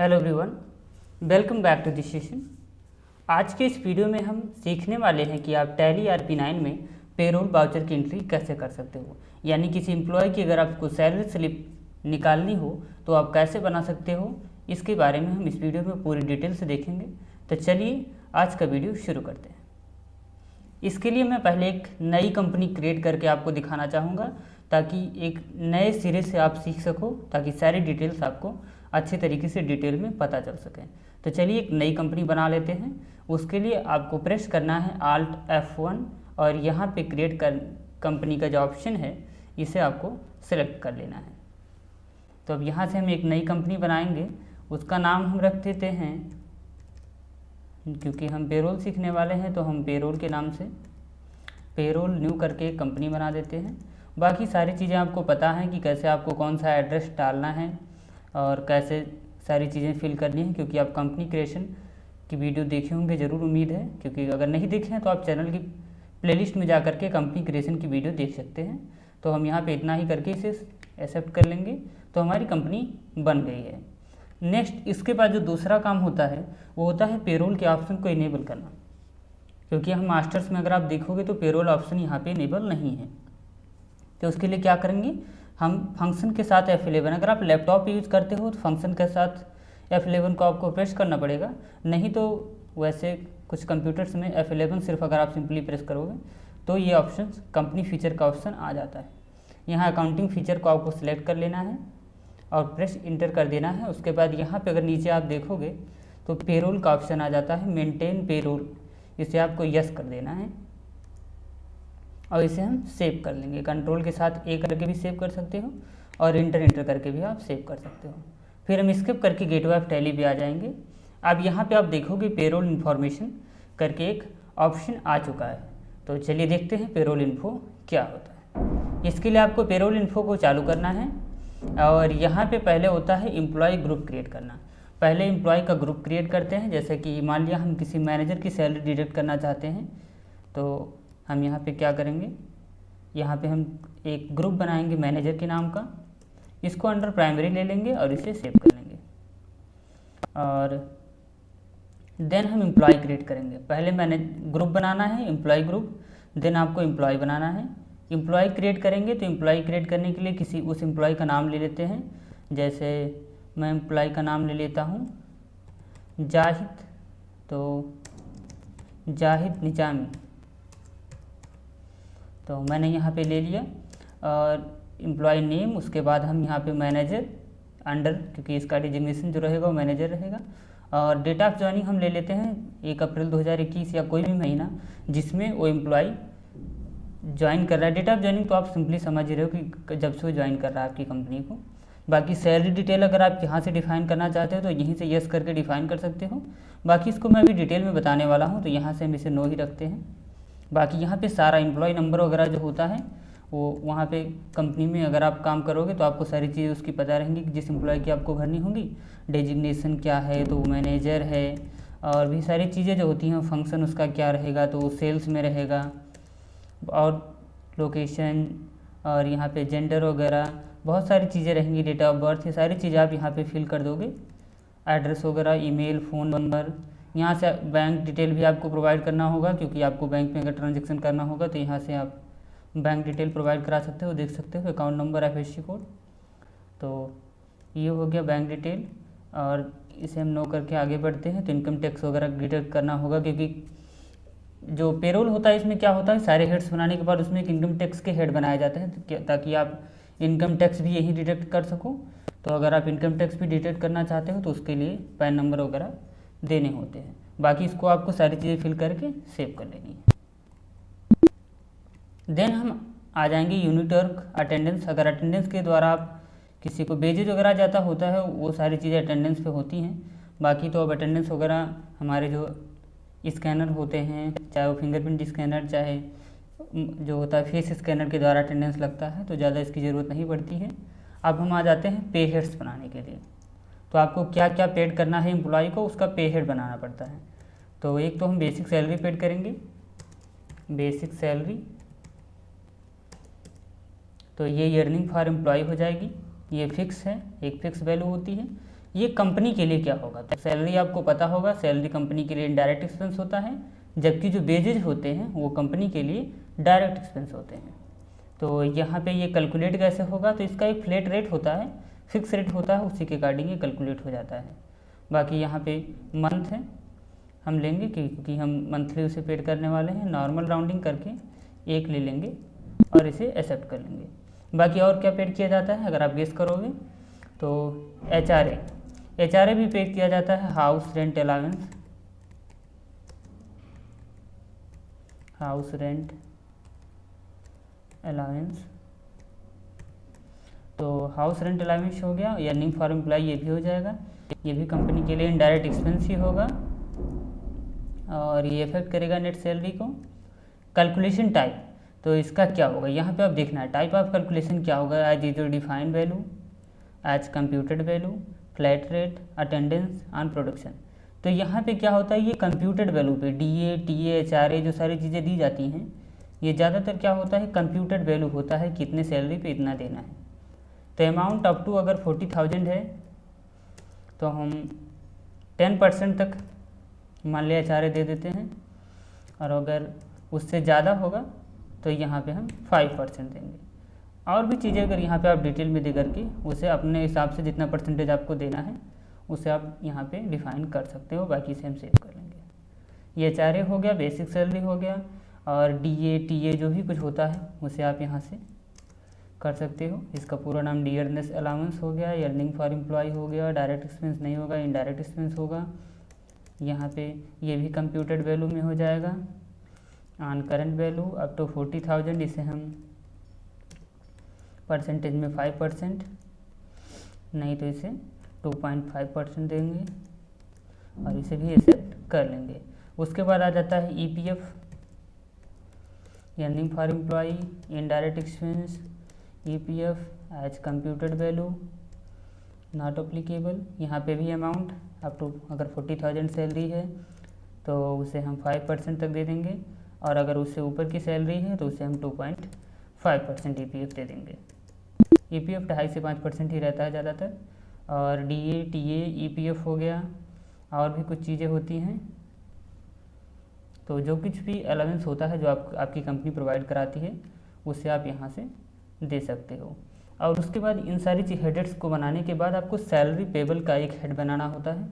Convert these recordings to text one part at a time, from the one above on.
Hello everyone, welcome back to this session. आज के इस वीडियो में हम सीखने वाले हैं कि आप टैली ERP9 में पेरोल वाउचर की एंट्री कैसे कर सकते हो। यानी किसी एम्प्लॉय की अगर आपको सैलरी स्लिप निकालनी हो तो आप कैसे बना सकते हो, इसके बारे में हम इस वीडियो में पूरी डिटेल से देखेंगे। तो चलिए आज का वीडियो शुरू करते हैं। इसके लिए मैं पहले एक नई कंपनी क्रिएट करके आपको दिखाना चाहूँगा ताकि एक नए सिरे से आप सीख सको, ताकि सारी डिटेल्स आपको अच्छे तरीके से डिटेल में पता चल सके। तो चलिए एक नई कंपनी बना लेते हैं। उसके लिए आपको प्रेस करना है Alt F1 और यहाँ पे क्रिएट कर कंपनी का जो ऑप्शन है इसे आपको सेलेक्ट कर लेना है। तो अब यहाँ से हम एक नई कंपनी बनाएंगे, उसका नाम हम रख देते हैं, क्योंकि हम पेरोल सीखने वाले हैं तो हम पेरोल के नाम से पेरोल न्यू करके एक कंपनी बना देते हैं। बाकी सारी चीज़ें आपको पता है कि कैसे आपको कौन सा एड्रेस डालना है और कैसे सारी चीज़ें फिल करनी है, क्योंकि आप कंपनी क्रिएशन की वीडियो देखे होंगे ज़रूर, उम्मीद है। क्योंकि अगर नहीं देखे हैं तो आप चैनल की प्लेलिस्ट में जा करके कंपनी क्रिएशन की वीडियो देख सकते हैं। तो हम यहाँ पे इतना ही करके इसे एक्सेप्ट कर लेंगे तो हमारी कंपनी बन गई है। नेक्स्ट इसके बाद जो दूसरा काम होता है वो होता है पेरोल के ऑप्शन को इनेबल करना, क्योंकि हम मास्टर्स में अगर आप देखोगे तो पेरोल ऑप्शन यहाँ पे इनेबल नहीं है। तो उसके लिए क्या करेंगे, हम फंक्शन के साथ F11, अगर आप लैपटॉप यूज़ करते हो तो फंक्शन के साथ F11 को आपको प्रेस करना पड़ेगा, नहीं तो वैसे कुछ कंप्यूटर्स में F11 सिर्फ अगर आप सिंपली प्रेस करोगे तो ये ऑप्शन कंपनी फीचर का ऑप्शन आ जाता है। यहाँ अकाउंटिंग फीचर को आपको सिलेक्ट कर लेना है और प्रेस इंटर कर देना है। उसके बाद यहाँ पे अगर नीचे आप देखोगे तो पेरोल का ऑप्शन आ जाता है, मेंटेन पेरोल, इसे आपको यस कर देना है और इसे हम सेव कर लेंगे। कंट्रोल के साथ A करके भी सेव कर सकते हो और इंटर करके भी आप सेव कर सकते हो। फिर हम स्किप करके गेटवे ऑफ टैली पे आ जाएंगे। अब यहाँ पे आप देखोगे पेरोल इन्फॉर्मेशन करके एक ऑप्शन आ चुका है। तो चलिए देखते हैं पेरोल इन्फो क्या होता है। इसके लिए आपको पेरोल इन्फो को चालू करना है और यहाँ पे पहले होता है एम्प्लॉय ग्रुप क्रिएट करना। पहले एम्प्लॉय का ग्रुप क्रिएट करते हैं। जैसे कि मान लिया हम किसी मैनेजर की सैलरी डिडक्ट करना चाहते हैं, तो हम यहाँ पे क्या करेंगे, यहाँ पे हम एक ग्रुप बनाएंगे मैनेजर के नाम का, इसको अंडर प्राइमरी ले लेंगे और इसे सेव कर लेंगे। और देन हम एम्प्लॉय क्रिएट करेंगे। पहले मैंने ग्रुप बनाना है एम्प्लॉय ग्रुप, देन आपको एम्प्लॉय बनाना है। एम्प्लॉय क्रिएट करेंगे तो एम्प्लॉय क्रिएट करने के लिए किसी उस एम्प्लॉय का नाम ले लेते हैं। जैसे मैं एम्प्लॉय का नाम ले लेता हूँ जाहिद, तो जाहिद निजामी, तो मैंने यहाँ पे ले लिया। और एम्प्लॉय नेम, उसके बाद हम यहाँ पे मैनेजर अंडर, क्योंकि इसका डिजिग्नेशन जो रहेगा वो मैनेजर रहेगा। और डेट ऑफ ज्वाइनिंग हम ले लेते हैं 1 अप्रैल 2021 या कोई भी महीना जिसमें वो एम्प्लॉय ज्वाइन कर रहा है। डेट ऑफ ज्वाइनिंग तो आप सिंपली समझ रहे हो कि जब से वो ज्वाइन कर रहा है आपकी कंपनी को। बाकी सैलरी डिटेल अगर आप यहाँ से डिफाइन करना चाहते हो तो यहीं से यस करके डिफाइन कर सकते हो। बाकी इसको मैं अभी डिटेल में बताने वाला हूँ, तो यहाँ से हम इसे नो ही रखते हैं। बाकी यहाँ पे सारा एम्प्लॉय नंबर वगैरह जो होता है वो वहाँ पे कंपनी में अगर आप काम करोगे तो आपको सारी चीज़ें उसकी पता रहेंगी कि जिस एम्प्लॉय की आपको भरनी होगी। डेजिग्नेशन क्या है, तो मैनेजर है, और भी सारी चीज़ें जो होती हैं, फंक्शन उसका क्या रहेगा, तो सेल्स में रहेगा, और लोकेशन, और यहाँ पे जेंडर वगैरह बहुत सारी चीज़ें रहेंगी, डेट ऑफ बर्थ, ये सारी चीज़ें आप यहाँ पे फिल कर दोगे। एड्रेस वगैरह, ईमेल, फ़ोन नंबर, यहाँ से बैंक डिटेल भी आपको प्रोवाइड करना होगा, क्योंकि आपको बैंक में अगर ट्रांजेक्शन करना होगा तो यहाँ से आप बैंक डिटेल प्रोवाइड करा सकते हो, देख सकते हो, अकाउंट नंबर, FSC कोड। तो ये हो गया बैंक डिटेल। और इसे हम नो करके आगे बढ़ते हैं। तो इनकम टैक्स वगैरह डिटेक्ट करना होगा, क्योंकि जो पेरोल होता है इसमें क्या होता है, सारे हेड्स बनाने के बाद उसमें एक इनकम टैक्स के हेड बनाए जाते हैं ताकि आप इनकम टैक्स भी यही डिटेक्ट कर सको। तो अगर आप इनकम टैक्स भी डिटेक्ट करना चाहते हो तो उसके लिए पैन नंबर वगैरह देने होते हैं। बाकी इसको आपको सारी चीज़ें फिल करके सेव कर लेनी है। देन हम आ जाएंगे यूनिट वर्क अटेंडेंस। अगर अटेंडेंस के द्वारा आप किसी को वेजेज वगैरह जाता होता है वो सारी चीज़ें अटेंडेंस पे होती हैं। बाकी तो अब अटेंडेंस वगैरह हमारे जो स्कैनर होते हैं, चाहे वो फिंगरप्रिंट स्कैनर, चाहे जो होता है फेस स्कैनर के द्वारा अटेंडेंस लगता है, तो ज़्यादा इसकी ज़रूरत नहीं पड़ती है। अब हम आ जाते हैं पे हेड्स बनाने के लिए। तो आपको क्या क्या पेड करना है एम्प्लॉय को, उसका पे हेड बनाना पड़ता है। तो एक तो हम बेसिक सैलरी पेड करेंगे, बेसिक सैलरी, तो ये अर्निंग फॉर एम्प्लॉय हो जाएगी। ये फिक्स है, एक फिक्स वैल्यू होती है। ये कंपनी के लिए क्या होगा, तो सैलरी आपको पता होगा, सैलरी कंपनी के लिए इनडायरेक्ट एक्सपेंस होता है, जबकि जो वेजेज होते हैं वो कंपनी के लिए डायरेक्ट एक्सपेंस होते हैं। तो यहाँ पे ये कैलकुलेट कैसे होगा, तो इसका एक फ्लैट रेट होता है, फिक्स रेट होता है, उसी के अकॉर्डिंग ये कैलकुलेट हो जाता है। बाकी यहाँ पे मंथ है हम लेंगे क्योंकि हम मंथली उसे पेड करने वाले हैं, नॉर्मल राउंडिंग करके 1 ले लेंगे और इसे एक्सेप्ट कर लेंगे। बाकी और क्या पेड किया जाता है अगर आप गेस करोगे, तो HRA भी पेड किया जाता है, house rent allowance, house rent allowance. तो हाउस रेंट अलाउंस हो गया, अर्निंग फॉर एम्प्लॉय ये भी हो जाएगा, ये भी कंपनी के लिए इनडायरेक्ट एक्सपेंस ही होगा और ये इफेक्ट करेगा नेट सैलरी को। कैलकुलेशन टाइप, तो इसका क्या होगा, यहाँ पे आप देखना है टाइप ऑफ कैलकुलेशन क्या होगा, as is defined value, as computed value, flat rate, attendance on production. तो यहाँ पे क्या होता है, ये कंप्यूटेड वैल्यू पे DA, TA, HRA जो सारी चीज़ें दी जाती हैं, ये ज़्यादातर क्या होता है कंप्यूटेड वैल्यू होता है, कितने सैलरी पे इतना देना है। तो अमाउंट अप टू अगर 40,000 है तो हम 10% तक मान लिया HRA दे देते हैं, और अगर उससे ज़्यादा होगा तो यहाँ पे हम 5% देंगे। और भी चीज़ें अगर यहाँ पे आप डिटेल में दे करके उसे अपने हिसाब से जितना परसेंटेज आपको देना है उसे आप यहाँ पे डिफाइन कर सकते हो, बाकी से हम सेव कर लेंगे। ये HRA हो गया, बेसिक सैलरी हो गया, और DA, TA जो भी कुछ होता है उसे आप यहाँ से कर सकते हो। इसका पूरा नाम डियरनेस अलाउंस हो गया, अर्निंग फॉर एम्प्लॉय हो गया, डायरेक्ट एक्सपेंस नहीं होगा, इनडायरेक्ट एक्सपेंस होगा। यहाँ पे ये भी कंप्यूटेड वैल्यू में हो जाएगा, on current value up to 40,000, इसे हम परसेंटेज में 5%, नहीं तो इसे 2.5% देंगे और इसे भी एक्सेप्ट कर लेंगे। उसके बाद आ जाता है EPF, earning for employ, indirect expense, EPF as computed value not applicable. यहाँ पे भी अमाउंट अप टू अगर 40,000 सैलरी है तो उसे हम 5% तक दे देंगे, और अगर उससे ऊपर की सैलरी है तो उसे हम 2.5% EPF दे देंगे। EPF 2.5 से 5% ही रहता है ज़्यादातर। और DA, TA, EPF हो गया, और भी कुछ चीज़ें होती हैं। तो जो कुछ भी अलाउंस होता है जो आपकी कंपनी प्रोवाइड कराती है उसे आप यहाँ से दे सकते हो। और उसके बाद इन सारी हेडेड्स को बनाने के बाद आपको सैलरी पेबल का एक हेड बनाना होता है।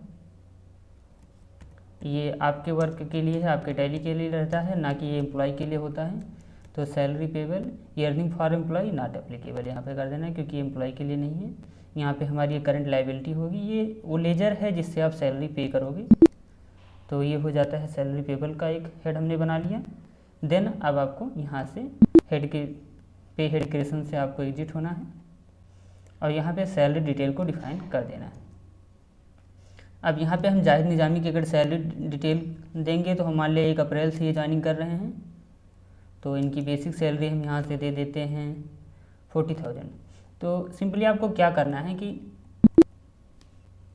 ये आपके वर्क के लिए है, आपके टैली के लिए रहता है, ना कि ये एम्प्लॉय के लिए होता है। तो salary payable, earning for employ not applicable यहाँ पे कर देना है क्योंकि एम्प्लॉय के लिए नहीं है। यहाँ पे हमारी ये करंट लायबिलिटी होगी, ये वो लेजर है जिससे आप सैलरी पे करोगे। तो ये हो जाता है सैलरी पेबल का एक हेड हमने बना लिया। देन अब आपको यहाँ से हेड के पे हेड क्रिएशन से आपको एग्जिट होना है और यहाँ पे सैलरी डिटेल को डिफाइन कर देना है। अब यहाँ पे हम जाहिद निज़ामी की अगर सैलरी डिटेल देंगे तो हम मान लिया 1 अप्रैल से ये ज्वाइनिंग कर रहे हैं, तो इनकी बेसिक सैलरी हम यहाँ से दे देते हैं 40,000। तो सिंपली आपको क्या करना है कि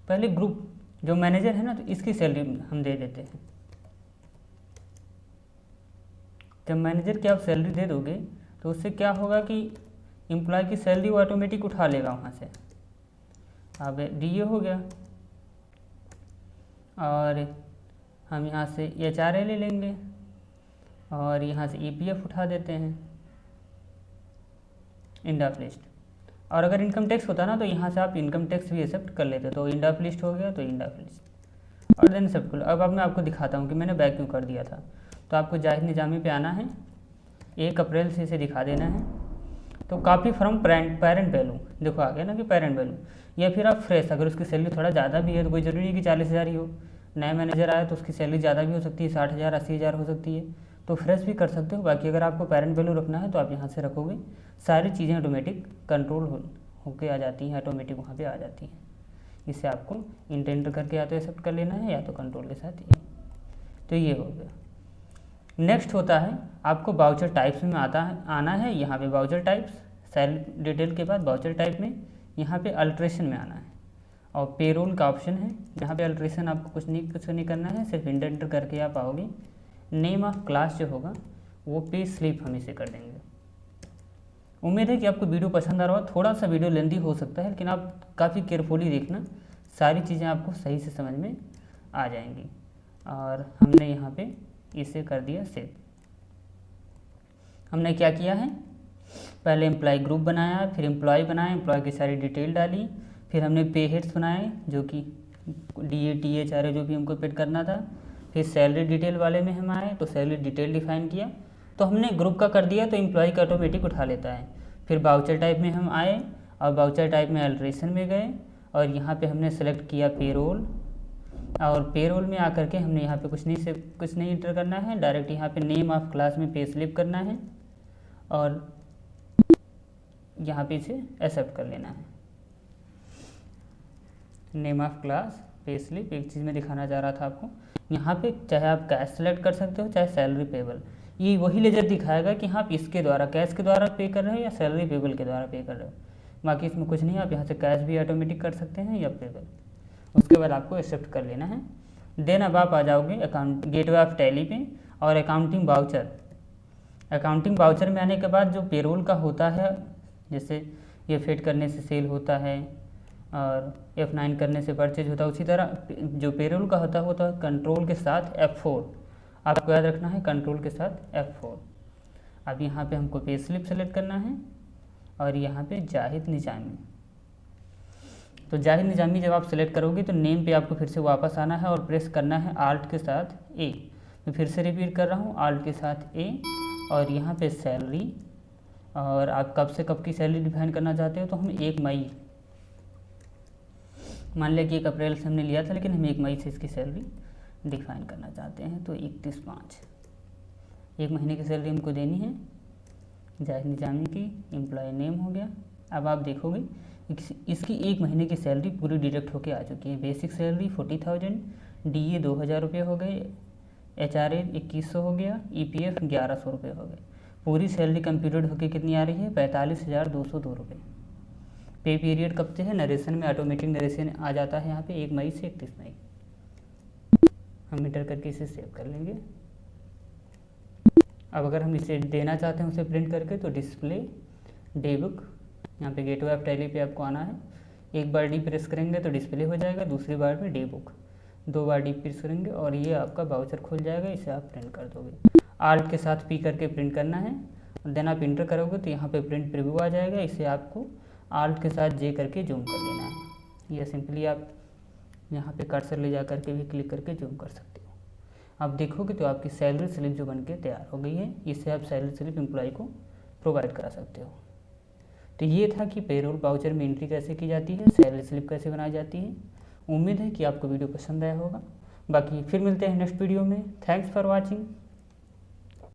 पहले ग्रुप जो मैनेजर है ना, तो इसकी सैलरी हम दे देते हैं। जब मैनेजर की आप सैलरी दे दोगे तो उससे क्या होगा कि एम्प्लॉय की सैलरी वो ऑटोमेटिक उठा लेगा वहाँ से। अब DA हो गया, और हम यहाँ से HRA ले लेंगे और यहाँ से EPF उठा देते हैं, इंड ऑफ लिस्ट। और अगर इनकम टैक्स होता ना तो यहाँ से आप इनकम टैक्स भी एक्सेप्ट कर लेते। तो इंड ऑफ लिस्ट हो गया, तो इंड ऑफ लिस्ट और देन एक्सेप्ट कर लो। अब मैं आपको दिखाता हूँ कि मैंने बैक क्यों कर दिया था। तो आपको जाहिद निज़ामी पे आना है, 1 अप्रैल से इसे दिखा देना है। तो कॉपी फ्रॉम पेरेंट वैल्यू, देखो आ गया ना कि पेरेंट वैल्यू, या फिर आप फ्रेश, अगर उसकी सैलरी थोड़ा ज़्यादा भी है तो कोई ज़रूरी नहीं कि 40,000 ही हो। नया मैनेजर आया तो उसकी सैलरी ज़्यादा भी हो सकती है, 60,000, 80,000 हो सकती है, तो फ्रेश भी कर सकते हो। बाकी अगर आपको पेरेंट वैल्यू रखना है तो आप यहाँ से रखोगे, सारी चीज़ें ऑटोमेटिक कंट्रोल होके आ जाती हैं, ऑटोमेटिक वहाँ पे आ जाती हैं। इसे आपको इंटेंटर करके या तो एक्सेप्ट कर लेना है या तो कंट्रोल के साथ ही। तो ये हो गया। नेक्स्ट होता है आपको वाउचर टाइप्स में आना है। यहाँ पे वाउचर टाइप्स, सैलरी डिटेल के बाद वाउचर टाइप में यहाँ पे अल्ट्रेशन में आना है, और पेरोल का ऑप्शन है। यहाँ पे अल्ट्रेशन आपको कुछ नहीं करना है, सिर्फ इंटेंटर करके आप आओगे। नेम ऑफ क्लास जो होगा वो पे स्लिप हम इसे कर देंगे। उम्मीद है कि आपको वीडियो पसंद आ रहा हो। थोड़ा सा वीडियो लेंदी हो सकता है, लेकिन आप काफ़ी केयरफुली देखना, सारी चीज़ें आपको सही से समझ में आ जाएंगी। और हमने यहाँ पे इसे कर दिया सेव। हमने क्या किया है, पहले एम्प्लॉय ग्रुप बनाया, फिर एम्प्लॉय बनाया, एम्प्लॉय की सारी डिटेल डाली, फिर हमने पे हेड्स बनाए जो कि DA TA चारे जो भी हमको पेड करना था। फिर सैलरी डिटेल वाले में हम आए तो सैलरी डिटेल डिफाइन किया, तो हमने ग्रुप का कर दिया तो एम्प्लॉय का ऑटोमेटिक उठा लेता है। फिर बाउचर टाइप में हम आए और बाउचर टाइप में अल्ट्रेशन में गए और यहाँ पे हमने सेलेक्ट किया पेरोल, और पेरोल में आकर के हमने यहाँ पे कुछ नहीं इंटर करना है, डायरेक्ट यहाँ पे नेम ऑफ क्लास में पे स्लिप करना है और यहाँ पे इसे एक्सेप्ट कर लेना है। Name of class pay slip, एक चीज़ मैं दिखाना चाह रहा था आपको, यहाँ पे चाहे आप कैश सेलेक्ट कर सकते हो चाहे सैलरी पेबल, ये वही लेजर दिखाएगा कि आप इसके द्वारा कैश के द्वारा पे कर रहे हो या सैलरी पेबल के द्वारा पे कर रहे हो। बाकी इसमें कुछ नहीं, आप यहाँ से कैश भी ऑटोमेटिक कर सकते हैं या पेबल। उसके बाद आपको एक्सेप्ट कर लेना है। देन अब आप आ जाओगे अकाउंट गेटवे ऑफ टैली पे और अकाउंटिंग वाउचर। अकाउंटिंग वाउचर में आने के बाद जो पेरोल का होता है, जैसे ये फिट करने से सेल होता है और F9 करने से परचेज होता है, उसी तरह जो पेरोल का होता है कंट्रोल के साथ F4। आपको याद रखना है कंट्रोल के साथ F4। अब यहाँ पे हमको पे स्लिप सेलेक्ट करना है और यहाँ पे जाहिद निजामी। तो जाहिद निजामी जब आप सेलेक्ट करोगे तो नेम पे आपको फिर से वापस आना है और प्रेस करना है आल्ट के साथ A। मैं फिर से रिपीट कर रहा हूँ, आल्ट के साथ A और यहाँ पे सैलरी, और आप कब से कब की सैलरी डिफाइन करना चाहते हो तो हम 1 मई, मान लिया कि 1 अप्रैल से हमने लिया था लेकिन हम 1 मई से इसकी सैलरी डिफाइन करना चाहते हैं तो 31/5, 1 महीने की सैलरी हमको देनी है। जाहिद निजामी की एम्प्लॉय नेम हो गया। अब आप देखोगे इसकी 1 महीने की सैलरी पूरी डिडक्ट होके आ चुकी है। बेसिक सैलरी 40,000, DA 2,000 रुपये हो गए, HRA 2100 हो गया, EPF 1100 रुपये हो गए। पूरी सैलरी कंप्यूटेड होके कितनी आ रही है, 45,202 रुपये। पे पीरियड कब से है, नरेशन में ऑटोमेटिक नरेशन आ जाता है यहाँ पे 1 मई से 31 मई। हम इंटर करके इसे सेव कर लेंगे। अब अगर हम इसे देना चाहते हैं उसे प्रिंट करके तो डिस्प्ले डे बुक, यहाँ पे गेटवे ऑफ टैली पे आपको आना है। एक बार डी प्रेस करेंगे तो डिस्प्ले हो जाएगा, दूसरी बार में डे बुक, 2 बार डी प्रेस करेंगे और ये आपका वाउचर खुल जाएगा। इसे आप प्रिंट कर दोगे, आल्ट के साथ P करके प्रिंट करना है। देन आप इंटर करोगे तो यहाँ पे प्रिंट प्रीव्यू आ जाएगा। इसे आपको आल्ट के साथ J करके जूम कर लेना है, या सिंपली आप यहाँ पे कर्सर ले जा करके भी क्लिक करके जूम कर सकते हो। आप देखोगे तो आपकी सैलरी स्लिप जो बन के तैयार हो गई है। इससे आप सैलरी स्लिप एम्प्लॉय को प्रोवाइड करा सकते हो। तो ये था कि पेरोल वाउचर में एंट्री कैसे की जाती है, सैलरी स्लिप कैसे बनाई जाती है। उम्मीद है कि आपको वीडियो पसंद आया होगा। बाकी फिर मिलते हैं नेक्स्ट वीडियो में। Thanks for watching.